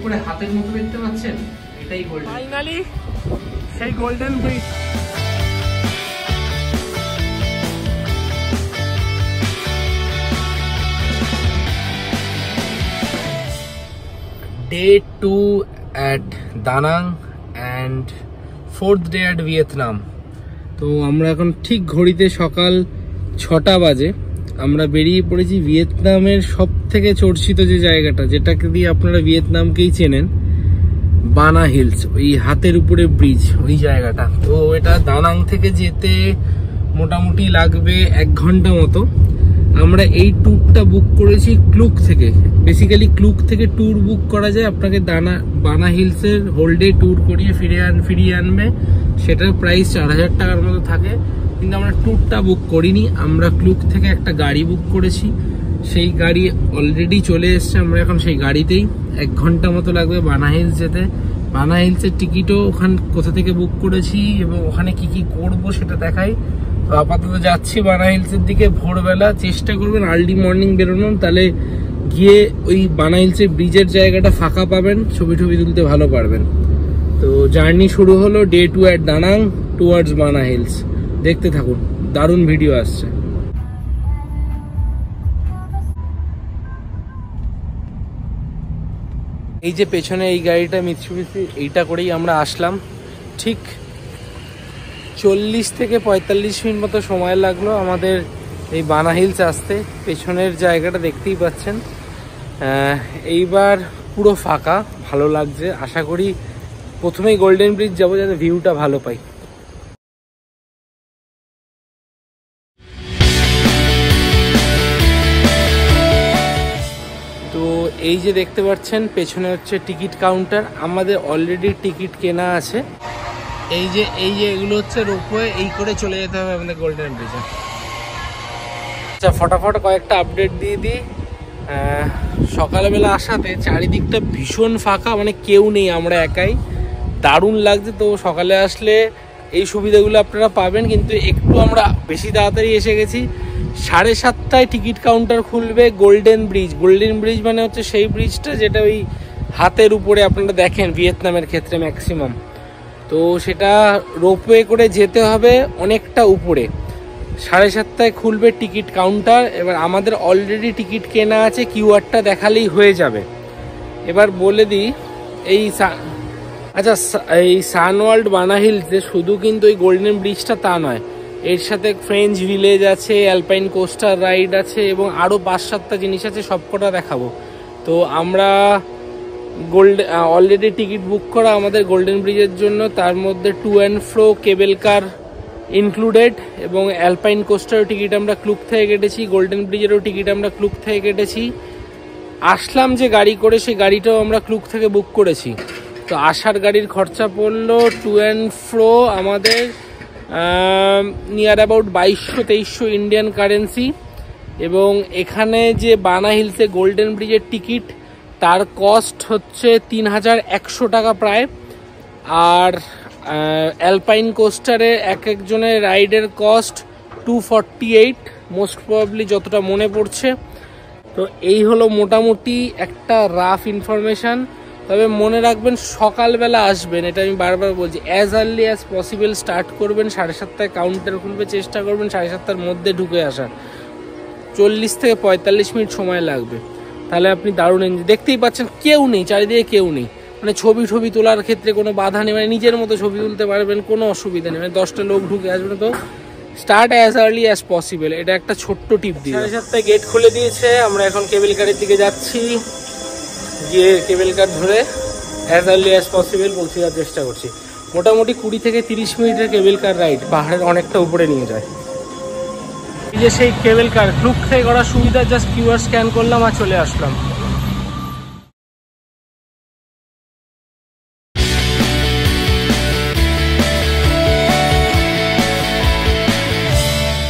উপরে হাতের মতো দেখতে পাচ্ছেন, এটাই গোল্ডেন। ফাইনালি সেই golden bridge. Day 2 at Da Nang and 4th day at Vietnam। তো আমরা এখন ঠিক ঘড়িতে সকাল 6টা বাজে। আমরা বেরিয়ে পড়েছি ভিয়েতনামের সব থেকে চর্চিত যে জায়গাটা, যেটাকে দিয়ে আপনারা ভিয়েতনামকেই চেনেন, বানা হিলস, ওই হাতের উপরে ব্রিজ, ওই জায়গাটা। তো এটা দা নাং থেকে যেতে মোটামুটি লাগবে 1 ঘন্টা মতো। আমরা এই ট্যুরটা বুক করেছি ক্লুক থেকে। বেসিক্যালি ক্লুক থেকে ট্যুর বুক করা যায়, আপনাকে বানা হিলসের হোল ডে ট্যুর করিয়ে ফিরিয়ে আনবে। সেটার প্রাইস 4000 টাকার মতো থাকে, কিন্তু আমরা ট্যুরটা বুক করিনি। আমরা ক্লুক থেকে একটা গাড়ি বুক করেছি, সেই গাড়ি অলরেডি চলে এসছে। আমরা এখন সেই গাড়িতেই 1 ঘন্টা মতো লাগবে বানা হিলস যেতে। বানা হিলসের টিকিটও ওখান কোথা থেকে বুক করেছি এবং ওখানে কি কি করব সেটা দেখাই। তো আপাতত যাচ্ছি বানা হিলসের দিকে। ভোরবেলা চেষ্টা করবেন আর্লি মর্নিং বেরোনোর, তাহলে গিয়ে ওই বানা হিলসের ব্রিজের জায়গাটা ফাঁকা পাবেন, ছবি তুলতে ভালো পারবেন। তো জার্নি শুরু হলো ডে 2 অ্যাট দা নাং টুয়ার্ডস বানা হিলস। দেখতে থাকুন, দারুণ ভিডিও আসছে। এই যে পেছনে এই গাড়িটা মিৎসুবিশি, এইটা করেই আমরা আসলাম। ঠিক 40 থেকে 45 মিনিট মতো সময় লাগলো আমাদের এই বানা হিলস আসতে। পেছনের জায়গাটা দেখতেই পাচ্ছেন। এইবার পুরো ফাঁকা, ভালো লাগছে। আশা করি প্রথমেই গোল্ডেন ব্রিজ যাবো, যাতে ভিউটা ভালো পাই। তো এই যে দেখতে পাচ্ছেন পেছনে হচ্ছে টিকিট কাউন্টার। আমাদের অলরেডি টিকিট কেনা আছে। এই যে এগুলো হচ্ছে রোপওয়ে, এই করে চলে যেতে হবে আমাদের গোল্ডেন ব্রিজে। আচ্ছা, ফটাফট কয়েকটা আপডেট দিয়ে দিই। সকালবেলা আসাতে চারিদিকটা ভীষণ ফাঁকা, মানে কেউ নেই, আমরা একাই। দারুণ লাগছে। তো সকালে আসলে এই সুবিধাগুলো আপনারা পাবেন, কিন্তু একটু আমরা বেশি তাড়াতাড়ি এসে গেছি। 7:30টায় টিকিট কাউন্টার খুলবে গোল্ডেন ব্রিজ। গোল্ডেন ব্রিজ মানে হচ্ছে সেই ব্রিজটা যেটা ওই হাতের উপরে আপনারা দেখেন ভিয়েতনামের ক্ষেত্রে ম্যাক্সিমাম। তো সেটা রোপওয়ে করে যেতে হবে অনেকটা উপরে। 7:30টায় খুলবে টিকিট কাউন্টার। এবার আমাদের অলরেডি টিকিট কেনা আছে, কিউআরটা দেখালেই হয়ে যাবে। এবার বলে দিই, এই সানওয়ার্ল্ড বানা হিলসে শুধু কিন্তু ওই গোল্ডেন ব্রিজটা তা নয়, এর সাথে ফ্রেঞ্চ ভিলেজ আছে, অ্যালপাইন কোস্টার রাইড আছে এবং আরও 5-7টা জিনিস আছে, সবকটা দেখাবো। তো আমরা অলরেডি টিকিট বুক করা আমাদের গোল্ডেন ব্রিজের জন্য, তার মধ্যে to and fro cable car included, এবং অ্যালপাইন কোস্টারও টিকিট আমরা ক্লুক থেকে কেটেছি, গোল্ডেন ব্রিজেরও টিকিট আমরা ক্লুক থেকে কেটেছি। আসলাম যে গাড়ি করে, সেই গাড়িটাও আমরা ক্লুক থেকে বুক করেছি। তো আসার গাড়ির খরচা পড়লো টু অ্যান্ড ফ্রো আমাদের নিয়ার অ্যাবাউট 2200-2300 ইন্ডিয়ান কারেন্সি। এবং এখানে যে বানা হিলসে গোল্ডেন ব্রিজের টিকিট, তার কস্ট হচ্ছে 3100 টাকা প্রায়। আর অ্যালপাইন কোস্টারে এক একজনের রাইডের কস্ট 248 মোস্ট প্রবাবলি, যতটা মনে পড়ছে। তো এই হলো মোটামুটি একটা রাফ ইনফরমেশান। তবে মনে রাখবেন সকালবেলা আসবেন, এটা আমি বারবার বলছি। As early as possible start করবেন। 7:30টায় কাউন্টার খুলবে, চেষ্টা করবেন 7:30টার মধ্যে ঢুকে আসার। 40 থেকে 45 মিনিট সময় লাগবে, তাহলে আপনি দারুণ এনজয়। দেখতেই পাচ্ছেন কেউ নেই, চারিদিকে কেউ নেই, মানে ছবি তোলার ক্ষেত্রে কোনো বাধা নেই, মানে নিজের মতো ছবি তুলতে পারবেন, কোনো অসুবিধা নেই। মানে 10টা লোক ঢুকে আসবে। তো start as early as possible, এটা একটা ছোট্ট টিপ দিয়ে। 7:30টায় গেট খুলে দিয়েছে, আমরা এখন কেবল কারের দিকে যাচ্ছি। গিয়ে কেবল কার ধরে অ্যাজ আর্লি অ্যাজ পসিবল পৌঁছে যাওয়ার চেষ্টা করছি। মোটামুটি 20 থেকে 30 মিনিটের কেবল কার রাইড, পাহাড়ের অনেকটা উপরে নিয়ে যায়। এই যে সেই কেবল কার, ক্লুক থেকে করার সুবিধা, জাস্ট কিউআর স্ক্যান করলাম আর চলে আসলাম।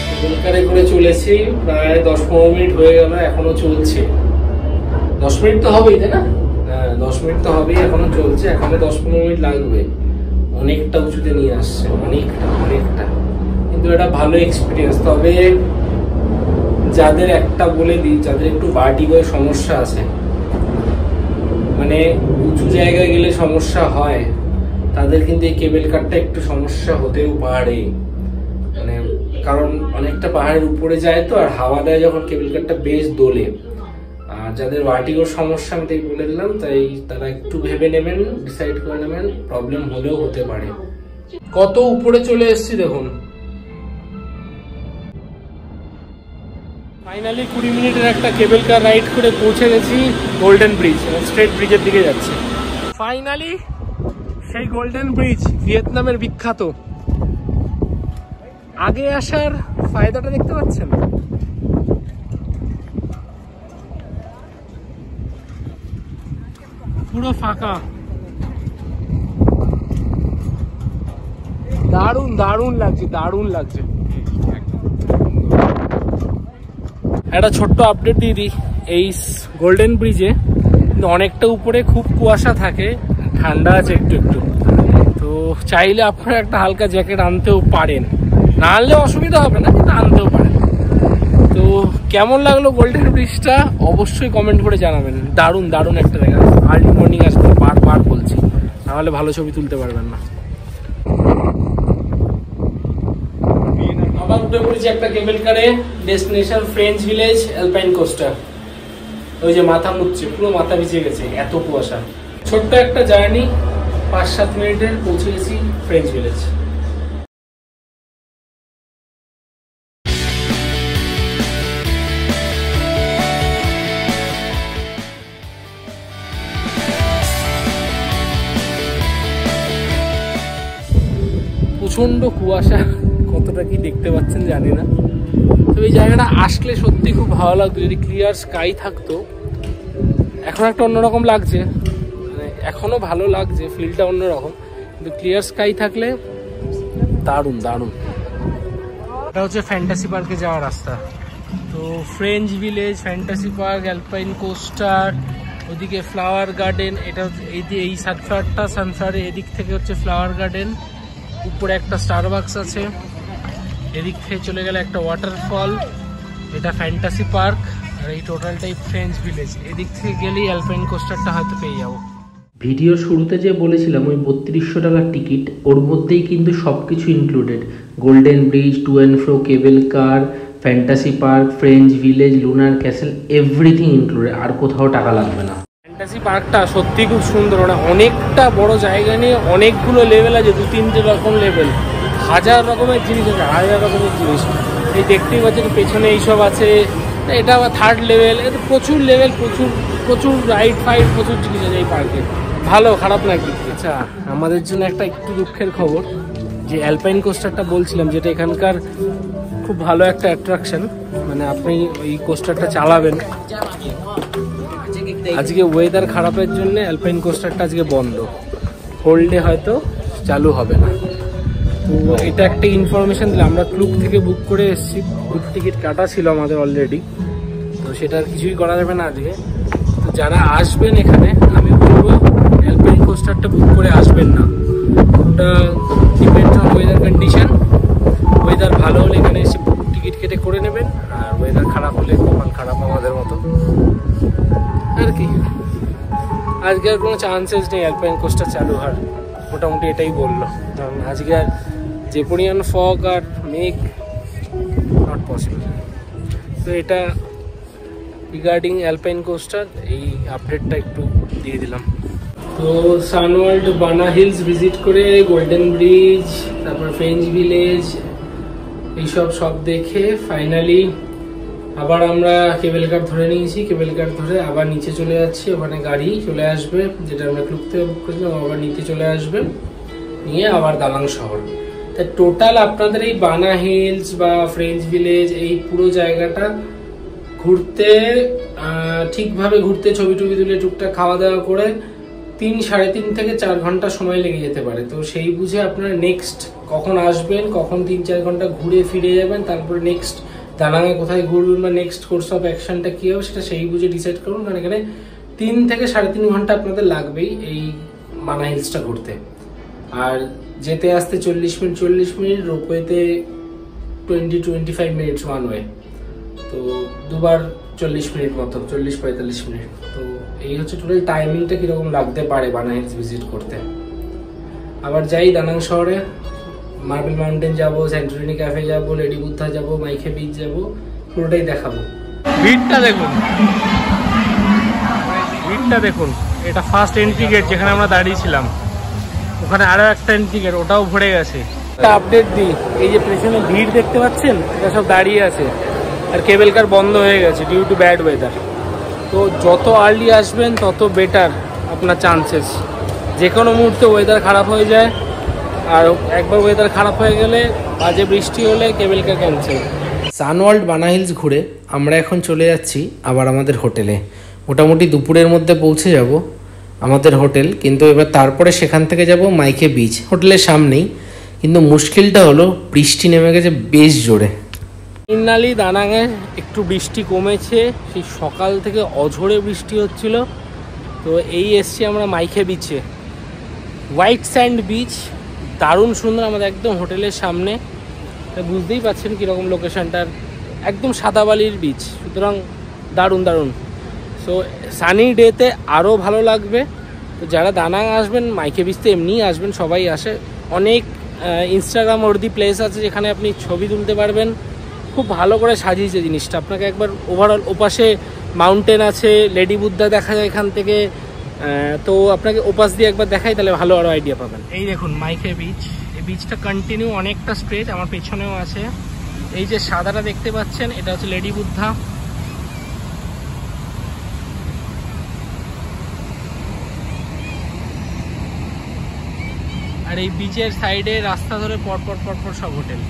কেবল কারে করে চলেছি, প্রায় 10-15 মিনিট হয়ে গেল, এখনো চলছে। 10 মিনিট তো হবেই, তাই না? হ্যাঁ, 10 মিনিট তো হবেই, এখনো চলছে। এখনো 10-15 মিনিট লাগবে। অনেকটা উঁচুতে নিয়ে আসছে, অনেকটা। কিন্তু এটা ভালো এক্সপিরিয়েন্স। তবে যাদের একটা বলে দিই, যাদের একটু ভার্টিগোর সমস্যা আছে, মানে উঁচু জায়গায় গেলে সমস্যা হয়, তাদের কিন্তু এই কেবল কারটা একটু সমস্যা হতেও পারে। মানে কারণ অনেকটা পাহাড়ের উপরে যায় তো, আর হাওয়া দেয় যখন কেবল কারটা বেশ দোলে। আর যাদের ভার্টিগোর সমস্যা আমি তাই বলে দিলাম, তাই তারা একটু ভেবে নেবেন, ডিসাইড করে নেবেন, প্রবলেম হলেও হতে পারে। কত উপরে চলে এসেছি দেখুন। ফাইনালি 20 মিনিটের একটা কেবল কার রাইড করে পৌঁছে গেছি গোল্ডেন ব্রিজ, স্ট্রেট ব্রিজের দিকে যাচ্ছে। ফাইনালি সেই গোল্ডেন ব্রিজ, ভিয়েতনামের বিখ্যাত। আগে আসার ফায়দাটা দেখতে পাচ্ছেন, পুরো ফাঁকা। দারুণ দারুণ লাগছে, দারুণ লাগছে। একটা ছোট্ট আপডেট দিয়ে দিই, এই গোল্ডেন ব্রিজে অনেকটা উপরে খুব কুয়াশা থাকে, ঠান্ডা আছে একটু একটু। তো চাইলে আপনারা একটা হালকা জ্যাকেট আনতেও পারেন, না আনলে অসুবিধা হবে না, কিন্তু আনতেও পারেন। তো কেমন লাগলো গোল্ডেন ব্রিজটা অবশ্যই কমেন্ট করে জানাবেন। দারুণ দারুণ একটা জায়গা, আর্লি মর্নিং আসতে বারবার বলছি, নাহলে ভালো ছবি তুলতে পারবেন না। আবার উঠে পড়েছি একটা কেবল কারে, destination French village, alpine coaster. ওই যে মাথা মুছছে, পুরো মাথা ভিজে গেছে, এত কুয়াশা। ছোট্ট একটা জার্নি, 5-7 মিনিটের পৌঁছে গেছি ফ্রেঞ্চ ভিলেজ। প্রচন্ড কুয়াশা, কতটা কি দেখতে পাচ্ছেন জানি না। তো এই জায়গাটা আসলে সত্যি খুব ভালো লাগতো যদি ক্লিয়ার স্কাই থাকতো। এখন একটা অন্যরকম লাগছে, মানে এখনো ভালো লাগছে, ফিলটা অন্যরকম, কিন্তু ক্লিয়ার স্কাই থাকলে দারুণ দারুণ। এটা হচ্ছে ফ্যান্টাসি পার্কে যাওয়ার রাস্তা। তো French village, fantasy park, alpine coaster, ওদিকে ফ্লাওয়ার গার্ডেন। এটা এই সানফ্লাওয়ারের এদিক থেকে হচ্ছে ফ্লাওয়ার গার্ডেন, উপরে একটা স্টারবাকস আছে, এদিক থেকে চলে গেলে একটা ওয়াটারফল, এটা ফ্যান্টাসি পার্ক, আর এই টোটালটাই ফ্রেঞ্চ ভিলেজ। এদিক থেকে গেলেই অ্যালপাইন কোস্টারটা হয়তো পেয়ে যাবো। ভিডিওর শুরুতে যে বলেছিলাম ওই 3200 টাকার টিকিট, ওর মধ্যেই কিন্তু সব কিছু included. Golden Bridge, to and fro cable car, Fantasy Park, French Village, Lunar Castle, everything included, আর কোথাও টাকা লাগবে না। ফ্যান্টাসি পার্কটা সত্যি খুব সুন্দর, ওটা অনেকটা বড় জায়গা নিয়ে অনেকগুলো লেভেল আছে, 2-3টে রকম লেভেল, হাজার রকমের জিনিস আছে, হাজার রকমের জিনিস। এই দেখতেই পাচ্ছেন পেছনে এইসব আছে, এটা আবার 3rd লেভেল, এটা প্রচুর লেভেল, প্রচুর রাইড ফাইড, প্রচুর জিনিস আছে এই পার্কে। ভালো, খারাপ না কি। আচ্ছা, আমাদের জন্য একটা একটু দুঃখের খবর, যে অ্যালপাইন কোস্টারটা বলছিলাম, যেটা এখানকার খুব ভালো একটা অ্যাট্রাকশন, মানে আপনি ওই কোস্টারটা চালাবেন, আজকে ওয়েদার খারাপের জন্য অ্যালপাইন কোস্টারটা আজকে বন্ধ, হোল্ডে হয়তো চালু হবে না। তো এটা একটা ইনফরমেশন দিলাম। আমরা ক্লুক থেকে বুক করে এসেছি, বুক টিকিট কাটা ছিল আমাদের অলরেডি, তো সেটা আর কিছুই করা যাবে না আজকে। তো যারা আসবেন এখানে, আমি বলবো অ্যালপাইন কোস্টারটা বুক করে আসবেন না, ওটা depends on weather condition. Weather ভালো হলে এখানে এসে বুক টিকিট কেটে করে নেবেন, আর ওয়েদার খারাপ হলে কপাল খারাপ আমাদের মতো আর কি। আজকে আর কোনো চান্সেস নেই অ্যালপাইন কোস্টার চালু হওয়ার, মোটামুটি এটাই বললো। কারণ আজকে আর যে পরিমাণ ফগ আর মেঘ, নট পসিবল। তো এটা রিগার্ডিং অ্যালপাইন কোস্টার, এই আপডেটটা একটু দিয়ে দিলাম। তো সানওয়ার্ল্ড, বানা হিলস ভিজিট করে, গোল্ডেন ব্রিজ, তারপর ফ্রেঞ্চ ভিলেজ, এইসব সব দেখে ফাইনালি আবার আমরা কেবল কার ধরে নিয়েছি। কেবল কার ধরে আবার নিচে চলে যাচ্ছি, ওখানে গাড়ি চলে আসবে, যেটা আমরা ক্লুক থেকে বুক করেছিলাম, আবার নিচে চলে আসবে, নিয়ে আবার দালাং শহর। তা টোটাল আপনাদের এই বানা হিলস বা ফ্রেঞ্চ ভিলেজ, এই পুরো জায়গাটা ঘুরতে, ঠিকভাবে ঘুরতে, ছবি টবি তুলে টুকটাক খাওয়া দাওয়া করে 3-3.5 থেকে 4 ঘন্টা সময় লেগে যেতে পারে। তো সেই বুঝে আপনারা নেক্সট কখন আসবেন, কখন 3-4 ঘন্টা ঘুরে ফিরে যাবেন, তারপরে নেক্সট দালাঙে কোথায় ঘুরবেন বা নেক্সট কোর্স অফ অ্যাকশনটা কী হবে সেটা সেই বুঝে ডিসাইড করুন। কারণ এখানে 3 থেকে 3.5 ঘন্টা আপনাদের লাগবেই এই বানা হিলসটা ঘুরতে। আর যেতে আসতে 40 মিনিট, রোপওয়েতে 20-25 মিনিটস ওয়ান ওয়ে, তো দুবার 40 মিনিট মতো, 40-45 মিনিট। তো এই হচ্ছে টোটাল টাইমিংটা কিরকম লাগতে পারে বানা হিলস ভিজিট করতে। আবার যাই দানাং শহরে, মার্বেল মাউন্টেন যাব, স্যান্টোরিনি ক্যাফে যাব, লেডি বুদ্ধা যাব, মাইকে বিচ যাব, পুরোটাই দেখাবো। ভিড়টা দেখুন, ভিড়টা দেখুন। এটা ফার্স্ট এন্ট্রি গেট যেখানে আমরা দাঁড়িয়েছিলাম, ওখানে আরো একটা এন্ট্রি গেট, ওটাও ভরে গেছে। একটা আপডেট দিই, এই যে পেছনে ভিড় দেখতে পাচ্ছেন, এটা সব দাঁড়িয়ে আছে আর কেবল কার বন্ধ হয়ে গেছে ডিউ টু ব্যাড ওয়েদার। তো যত আর্লি আসবেন তত বেটার আপনার চান্সেস। যে কোনো মুহূর্তে ওয়েদার খারাপ হয়ে যায়, আর একবার ওয়েদার খারাপ হয়ে গেলে, বাজে বৃষ্টি হলে কেবল কার ক্যান্সেল। সানওয়ার্ল্ড বানা হিলস ঘুরে আমরা এখন চলে যাচ্ছি আবার আমাদের হোটেলে। মোটামুটি দুপুরের মধ্যে পৌঁছে যাব আমাদের হোটেল, কিন্তু এবার তারপরে সেখান থেকে যাব মাইকে বিচ, হোটেলের সামনেই। কিন্তু মুশকিলটা হলো বৃষ্টি নেমে গেছে বেশ জোরে। ইন্নালি দানাঙে একটু বৃষ্টি কমেছে, সেই সকাল থেকে অঝোরে বৃষ্টি হচ্ছিল। তো এই এসছি আমরা মাইকে বিচে, হোয়াইট স্যান্ড বিচ, দারুণ সুন্দর, আমাদের একদম হোটেলের সামনে। বুঝতেই পারছেন কীরকম লোকেশনটার, একদম সাদা বালির বিচ, সুতরাং দারুণ দারুণ। সো সানি ডেতে আরও ভালো লাগবে। তো যারা দানাং আসবেন, মাইকে বিচতে এমনিই আসবেন, সবাই আসে। অনেক ইনস্টাগ্রাম ওর্দি প্লেস আছে যেখানে আপনি ছবি তুলতে পারবেন। খুব ভালো করে সাজিয়েছে জিনিসটা। আপনাকে একবার ওভারঅল, ওপাশে মাউন্টেন আছে, লেডি বুদ্ধা দেখা যায় এখান থেকে। তো আপনাকে ওপাশ দিয়ে একবার দেখাই, তাহলে ভালো আরও আইডিয়া পাবেন। এই দেখুন মাইকে বিচ, এই বিচটা কন্টিনিউ অনেকটা স্ট্রেচ, আমার পেছনেও আছে। এই যে সাদাটা দেখতে পাচ্ছেন, এটা হচ্ছে লেডি বুদ্ধা। আর এই বিচের সাইডে রাস্তা ধরে পরপর পরপর সব হোটেল।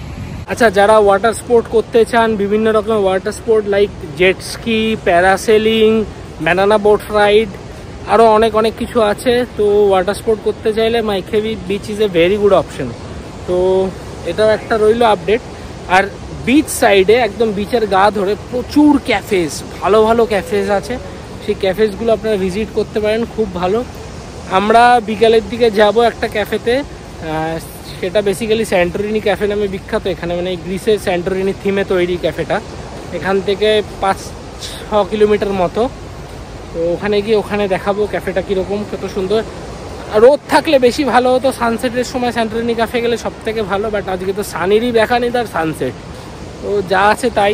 আচ্ছা, যারা ওয়াটার স্পোর্ট করতে চান, বিভিন্ন রকমের water sport like jet ski, parasailing, banana boat ride, আরও অনেক অনেক কিছু আছে। তো ওয়াটার স্পোর্ট করতে চাইলে মাইকে beach is a very good option. তো এটাও একটা রইল আপডেট। আর বিচ সাইডে একদম বিচের গা ধরে প্রচুর ক্যাফেজ, ভালো ভালো ক্যাফেজ আছে। সেই ক্যাফেজগুলো আপনারা ভিজিট করতে পারেন, খুব ভালো। আমরা বিকালের দিকে যাব একটা ক্যাফেতে, সেটা বেসিক্যালি স্যান্টোরিনি ক্যাফে নামে বিখ্যাত এখানে, মানে গ্রিসের স্যান্টোরিনি থিমে তৈরি ক্যাফেটা। এখান থেকে 5-6 কিলোমিটার মতো। তো ওখানে গিয়ে ওখানে দেখাবো ক্যাফেটা কীরকম, কত সুন্দর। রোদ থাকলে বেশি ভালো হতো, সানসেটের সময় স্যান্টোরিনি ক্যাফে গেলে সব থেকে ভালো। বাট আজকে তো সানেরই দেখা নেই, তার সানসেট। তো যা আছে তাই,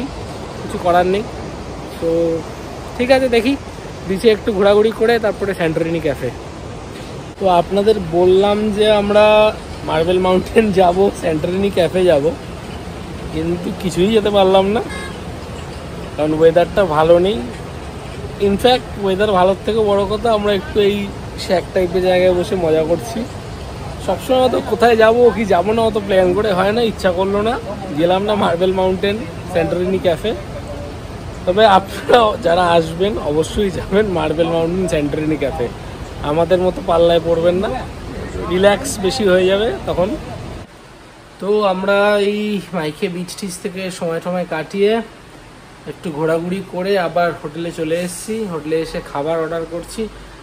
কিছু করার নেই। তো ঠিক আছে, দেখি বিচে একটু ঘোরাঘুরি করে তারপরে স্যান্টোরিনি ক্যাফে। তো আপনাদের বললাম যে আমরা মার্বেল মাউন্টেন যাব, স্যান্টোরিনি ক্যাফে যাব, কিন্তু কিছুই যেতে পারলাম না, কারণ ওয়েদারটা ভালো নেই। ইনফ্যাক্ট ওয়েদার ভালোর থেকে বড় কথা, আমরা একটু এই শ্যাক টাইপের জায়গায় বসে মজা করছি। সবসময় তো কোথায় যাব কি যাব না অত প্ল্যান করে হয় না, ইচ্ছা করলো না, গেলাম না মার্বেল মাউন্টেন, স্যান্টোরিনি ক্যাফে। তবে আপনারা যারা আসবেন অবশ্যই যাবেন মার্বেল মাউন্টেন, স্যান্টোরিনি ক্যাফে। আমাদের মতো পাল্লায় পড়বেন না, রিল্যাক্স বেশি হয়ে যাবে তখন। তো আমরা এই মাইকে বিচ টিচ থেকে সময় টময় কাটিয়ে একটু ঘোরাঘুরি করে আবার হোটেলে চলে এসেছি। হোটেলে এসে খাবার অর্ডার করছি।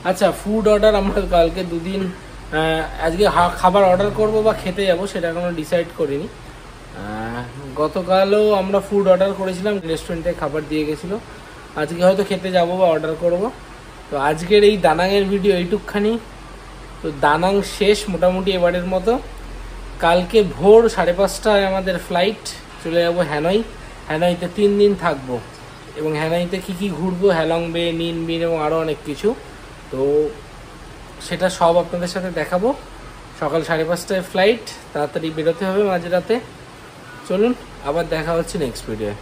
আচ্ছা, ফুড অর্ডার আমরা কালকে দুদিন, আজকে খাবার অর্ডার করব বা খেতে যাব সেটা এখনো ডিসাইড করিনি। গতকালও আমরা ফুড অর্ডার করেছিলাম, রেস্টুরেন্টে খাবার দিয়ে গেছিলো। আজকে হয়তো খেতে যাব বা অর্ডার করব। তো আজকের এই দানাংয়ের ভিডিও এইটুকখানি। তো দানাং শেষ মোটামুটি এবারের মতো। কালকে ভোর 5:30টায় আমাদের ফ্লাইট, চলে যাব হ্যানয়। হ্যানয়তে 3 দিন থাকবো, এবং হ্যানয়তে কী কী ঘুরবো, হ্যালং বে, নিন বিন এবং আরও অনেক কিছু। তো সেটা সব আপনাদের সাথে দেখাবো। সকাল 5:30টায় ফ্লাইট, তাড়াতাড়ি বেরোতে হবে মাঝরাতে। চলুন, আবার দেখা হচ্ছে নেক্সট ভিডিওয়ে।